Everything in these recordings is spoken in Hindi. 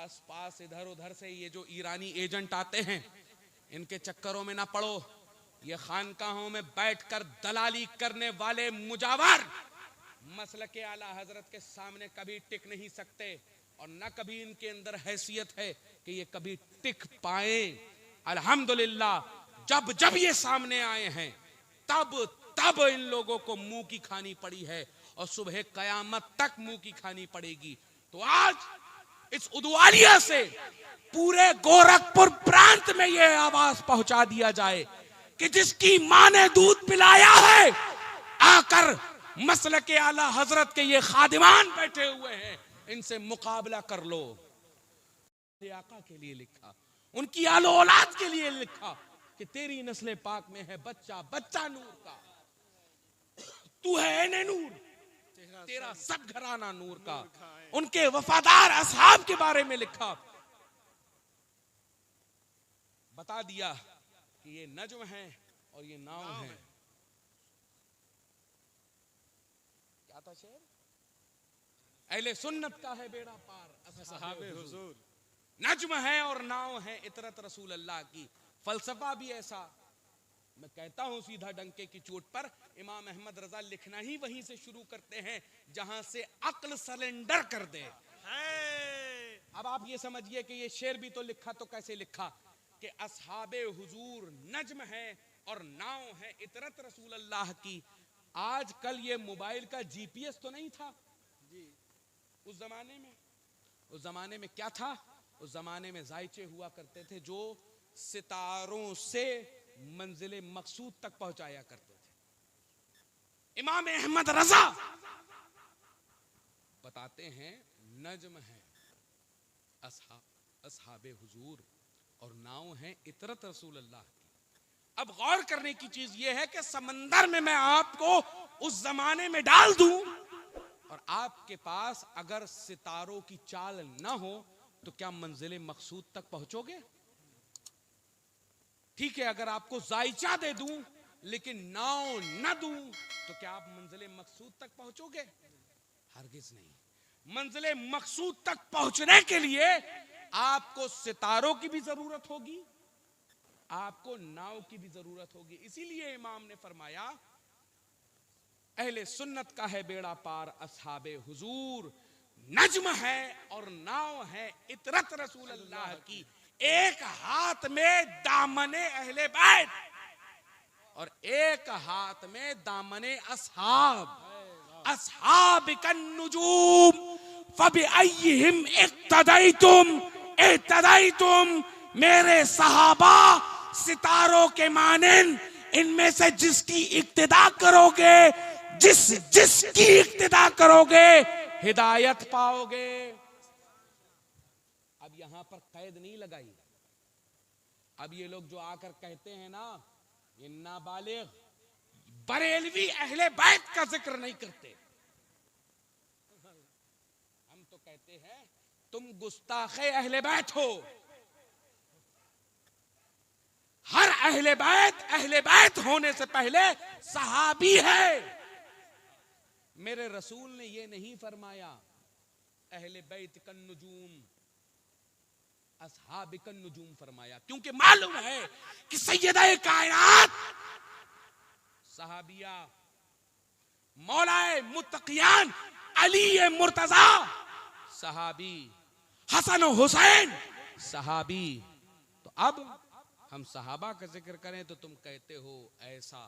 आस पास इधर उधर से ये जो ईरानी एजेंट आते हैं, इनके चक्करों में ना पड़ो। ये खानकाहों में बैठकर दलाली करने वाले मुजावर मसलक आला हजरत के सामने कभी टिक नहीं सकते, और न कभी इनके अंदर हैसियत है कि ये कभी टिक पाए। अल्हम्दुलिल्लाह जब जब ये सामने आए हैं तब तब इन लोगों को मुंह की खानी पड़ी है, और सुबह कयामत तक मुंह की खानी पड़ेगी। तो आज इस उदवालिया से पूरे गोरखपुर प्रांत में यह आवाज पहुंचा दिया जाए कि जिसकी मां ने दूध पिलाया है, आकर मसलक आला हजरत के ये खादिमान बैठे हुए हैं, इनसे मुकाबला कर लो। आका के लिए लिखा, उनकी आलो औलाद के लिए लिखा कि तेरी नस्ल पाक में है बच्चा बच्चा नूर का, तू है ऐने नूर, तेरा सब घराना नूर का। उनके वफादार असहाब के बारे में लिखा, बता दिया कि ये नज्म है और ये नाव है। क्या था शेर? अहले सुन्नत का है बेड़ा पार, असहाबे हुजूर। नज्म है और नाव है इतरत रसूल अल्लाह की। फलसफा भी ऐसा, मैं कहता हूं सीधा डंके की चोट पर, इमाम अहमद रजा लिखना ही वहीं से शुरू करते हैं जहां से अक्ल सरेंडर कर दे। अब आप ये समझिए कि ये शेर भी तो लिखा तो कैसे लिखा कि असहाबे हुजूर नज्म है और नाव है इतरत रसूल अल्लाह की। आजकल ये मोबाइल का जीपीएस तो नहीं था जी। उस जमाने में क्या था? उस जमाने में जायचे हुआ करते थे जो सितारों से मंजिले मकसूद तक पहुंचाया करते थे। इमाम अहमद रजा बताते हैं नज्म है असहाबे हुजूर और नाव है इतरत रसूल अल्लाह की। अब गौर करने की चीज यह है कि समंदर में मैं आपको उस जमाने में डाल दूं और आपके पास अगर सितारों की चाल ना हो तो क्या मंजिले मकसूद तक पहुंचोगे? ठीक है, अगर आपको जायचा दे दूं लेकिन नाव न दूं तो क्या आप मंजिले मकसूद तक पहुंचोगे? हरगिज नहीं। मंजिले मकसूद तक पहुंचने के लिए आपको सितारों की भी जरूरत होगी, आपको नाव की भी जरूरत होगी। इसीलिए इमाम ने फरमाया अहले सुन्नत का है बेड़ा पार, असहाबे हुजूर नज्म है और नाव है इतरत रसूल अल्लाह की। एक हाथ में दामने अहले बैत और एक हाथ में दामने असहाब। असहाब कन नुजूम फबिअय्यिहिम इक्तदैतुम, मेरे सहाबा सितारों के मानिंद, इनमें से जिसकी इक्तिदा करोगे, जिसकी इक्तिदा करोगे हिदायत पाओगे। अब यहां पर कैद नहीं लगाई। अब ये लोग जो आकर कहते हैं ना ये नाबालिग बरेलवी अहले बैत का जिक्र नहीं करते, हम तो कहते हैं तुम गुस्ताखे अहले बैत हो। हर अहले बैत होने से पहले सहाबी है। मेरे रसूल ने ये नहीं फरमाया अहले बैत कन नुजूम, असहाब कन नुजूम फरमाया, क्योंकि मालूम है कि सैयदा कायनात सहाबिया मौलाए मुत्तकियान अली मुर्तजा सहाबी, हसन हुसैन सहाबी। तो अब हम सहाबा का जिक्र करें तो तुम कहते हो ऐसा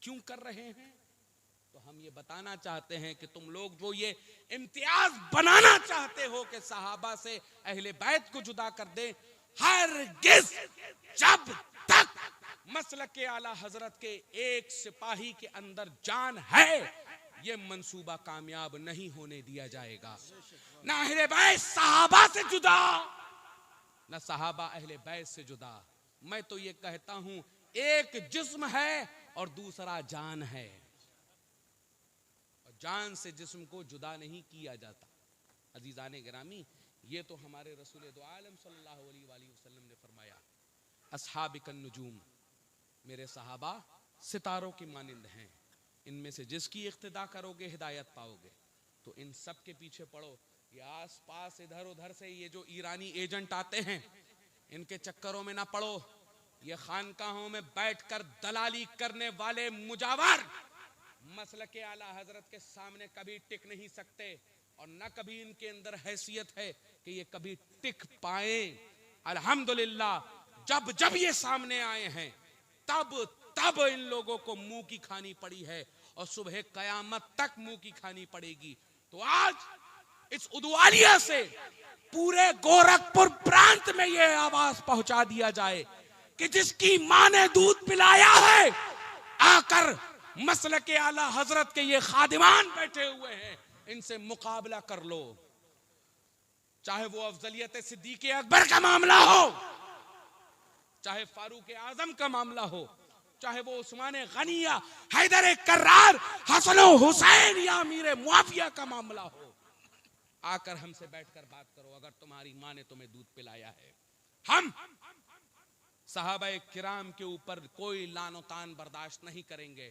क्यों कर रहे हैं? तो हम ये बताना चाहते हैं कि तुम लोग जो ये इम्तियाज बनाना चाहते हो कि सहाबा से अहले बैत को जुदा कर दे, हरगिज जब तक मसलक आला हजरत के एक सिपाही के अंदर जान है ये मंसूबा कामयाब नहीं होने दिया जाएगा। ना अहले बैत सहाबा से जुदा, ना सहाबा अहले बैत से जुदा। मैं तो ये कहता हूं एक जिस्म है और दूसरा जान है, और जान से जिस्म को जुदा नहीं किया जाता। अजीजाने गिरामी, ये तो हमारे रसूल दो आलम सल्लल्लाहु अलैहि वसल्लम ने फरमाया असहाब कन नुजूम, मेरे सहाबा सितारों की मानिंद हैं, इनमें से जिसकी इक्तिदा करोगे हिदायत पाओगे। तो इन सब के पीछे पड़ो। ये आस पास इधर उधर से ये जो ईरानी एजेंट आते हैं, इनके चक्करों में ना पड़ो। ये खानकाहों में बैठकर दलाली करने वाले मुजावर मसलके आला हजरत के सामने कभी टिक नहीं सकते, और न कभी इनके अंदर हैसियत है कि ये कभी टिक पाए। अल्हम्दुलिल्लाह जब जब ये सामने आए हैं तब तब इन लोगों को मुंह की खानी पड़ी है, और सुबह कयामत तक मुंह की खानी पड़ेगी। तो आज इस उदवालिया से पूरे गोरखपुर प्रांत में यह आवाज पहुंचा दिया जाए कि जिसकी मां ने दूध पिलाया है, आकर मसलके आला हजरत के ये खादिमान बैठे हुए हैं, इनसे मुकाबला कर लो। चाहे वो अफजलियत सिद्दीक़ अकबर का मामला हो, चाहे फारूक आजम का मामला हो, चाहे वो उस्मान गनिया, हैदर कर्रार, हसन हुसैन या अमीर मुआविया का मामला हो, आकर हमसे बैठकर बात करो। अगर तुम्हारी मां ने तुम्हें दूध पिलाया है, हम सहाबाए किराम के ऊपर कोई लानो तान बर्दाश्त नहीं करेंगे,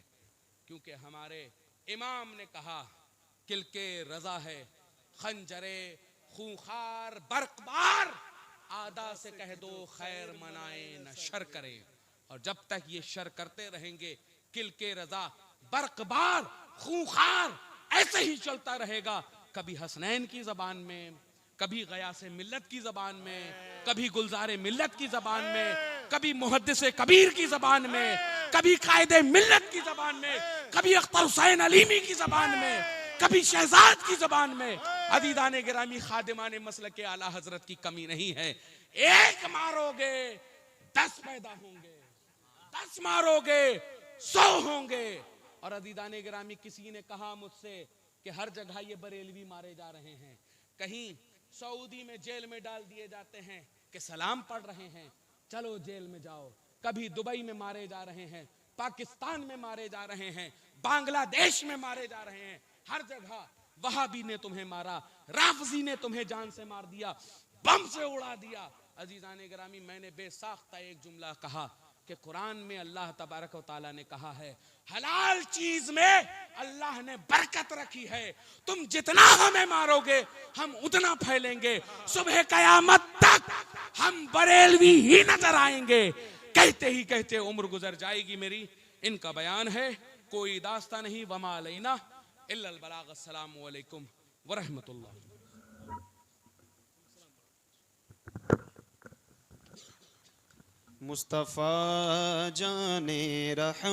क्योंकि हमारे इमाम ने कहा किलके रजा है खंजरे खूंखार बरकबार, आदा से कह दो खैर मनाए न शर करें। और जब तक ये शर करते रहेंगे, किलके रजा बरकबार खूंखार ऐसे ही चलता रहेगा। कभी हसनैन की जबान में, कभी गयासे मिल्लत की जबान में, कभी गुलजारे मिल्लत की जबान में, कभी मुहद्दिसे कबीर की जबान में, कभी कायदे मिल्लत की जबान में, कभी अख्तर हुसैन अलीमी की जबान में, कभी शहजाद की जबान में। अदीदाने गिरामी खादिमाने मसलके आला हजरत की कमी नहीं है। एक मारोगे 10 पैदा होंगे, 10 मारोगे 100 होंगे। और अदीदाने गिरामी किसी ने कहा मुझसे कि हर जगह ये बरेलवी मारे जा रहे हैं, कहीं सऊदी में जेल में डाल दिए जाते हैं कि सलाम पढ़ रहे हैं, चलो जेल में जाओ। कभी दुबई में मारे जा रहे हैं, पाकिस्तान में मारे जा रहे हैं, बांग्लादेश में मारे जा रहे हैं। हर जगह वहाबी ने तुम्हें मारा, राफजी ने तुम्हें जान से मार दिया, बम से उड़ा दिया। अजीजाने गिरामी, मैंने बेसाख्ता एक जुमला कहा कि कुरान में अल्लाह तबारक व तआला ने कहा है, हलाल चीज में अल्लाह ने बरकत रखी है, तुम जितना हमें मारोगे हम उतना फैलेंगे, सुबह कयामत तक हम बरेलवी ही नजर आएंगे। कहते ही कहते उम्र गुजर जाएगी मेरी। इनका बयान है, कोई दास्ता नहीं, वमा अलैना इल्लल बलाग। अस्सलामु अलैकुम व रहमतुल्लाह। मुस्तफ़ा जाने रहम